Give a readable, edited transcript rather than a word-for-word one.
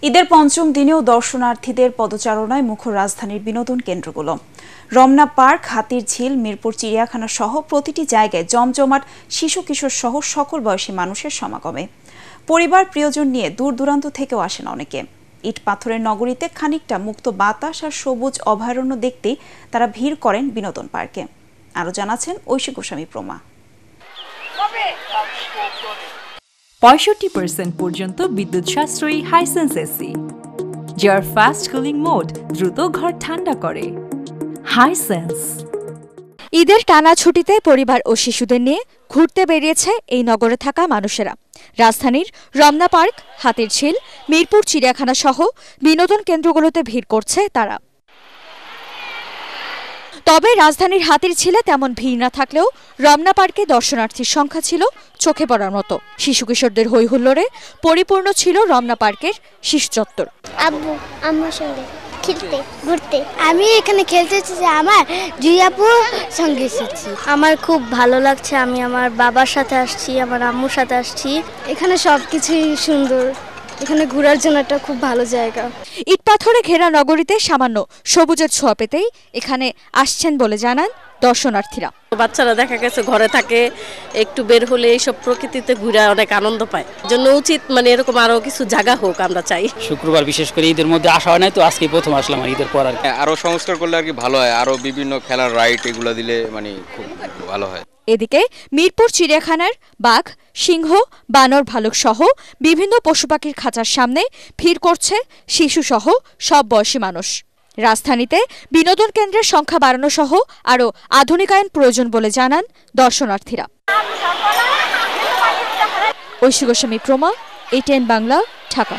ঈদের পঞ্চম দিনেও দর্শনার্থীদের পদচারণায় মুখর রাজধানীর বিনোদন কেন্দ্রগুলো। রমনা পার্ক, হাতির ঝিল, মিরপুর চিড়িয়াখানা সহ প্রতিটি জায়গায় জমজমাট শিশু কিশোর সহ সকল বয়সী মানুষের সমাগমে। পরিবার প্রিয়জন নিয়ে দূর দূরান্ত থেকেও আসেন অনেকে। ইট পাথরের নগরীতে খানিকটা মুক্ত বাতাস আর সবুজ অভয়ারণ্য দেখতেই তারা ভিড় করেন বিনোদন পার্কে। আরও জানাচ্ছেন ঐশী গোস্বামী প্রমা। ৬৫% পর্যন্ত বিদ্যুৎ সাশ্রয়ী হাইসেন্স এসি, যার ফাস্ট কুলিং মোড দ্রুত ঘর ঠান্ডা করে। হাইসেন্স। ঈদের টানা ছুটিতে পরিবার ও শিশুদের নিয়ে ঘুরতে বেরিয়েছে এই নগরে থাকা মানুষেরা। রাজধানীর রমনা পার্ক, হাতির ঝিল, মিরপুর চিড়িয়াখানা সহ বিনোদন কেন্দ্রগুলোতে ভিড় করছে তারা। তবে রাজধানীর হাতির ঝিলে তেমন ভিড় না থাকলেও রমনা পার্কে দর্শনার্থীর সংখ্যা ছিল চোখে পড়ার মতো। শিশু কিশোরদের হইহুল্লোড়ে পরিপূর্ণ ছিল রমনা পার্কের শিশু চত্বর। আব্বু আম্মুর সঙ্গে খেলতে ঘুরতে আমি এখানে খেলতে এসেছি, আমার দুই আপুর সঙ্গে এসেছি। আমার খুব ভালো লাগছে। আমি আমার বাবার সাথে আসছি, আমার আম্মুর সাথে আসছি। এখানে সবকিছুই সুন্দর, এখানে ঘোরার জন্য একটা খুব ভালো জায়গা। ইট পাথরে ঘেরা নগরীতে সামান্য সবুজের ছোঁয়া পেতেই এখানে আসছেন বলে জানান দর্শনার্থীরা। বাচ্চারা দেখা গেছে ঘরে থাকে, একটু বের হলে এইসব প্রকৃতিতে ঘুরে অনেক আনন্দ পায়। জন্য উচিত এরকম আরো কিছু জায়গা হোক, আমরা চাই। শুক্রবার বিশেষ করে ঈদের মধ্যে আসা হয় নাই, তো আজকে প্রথম আসলাম ঈদের পর। আর আরো সংস্কার করলে আর কি ভালো হয়, আরো বিভিন্ন খেলার রাইড এগুলো দিলে খুব ভালো হয়। এদিকে মিরপুর চিড়িয়াখানার বাঘ, সিংহ, বানর, ভালুক সহ বিভিন্ন পশু পাখির খাঁচার সামনে ভিড় করছে শিশু সহ সব বয়সী মানুষ। রাজধানীতে বিনোদন কেন্দ্রের সংখ্যা বাড়ানো সহ আরও আধুনিকায়ন প্রয়োজন বলে জানান দর্শনার্থীরা। ঐশী গোস্বামী প্রমা, ATN বাংলা, ঢাকা।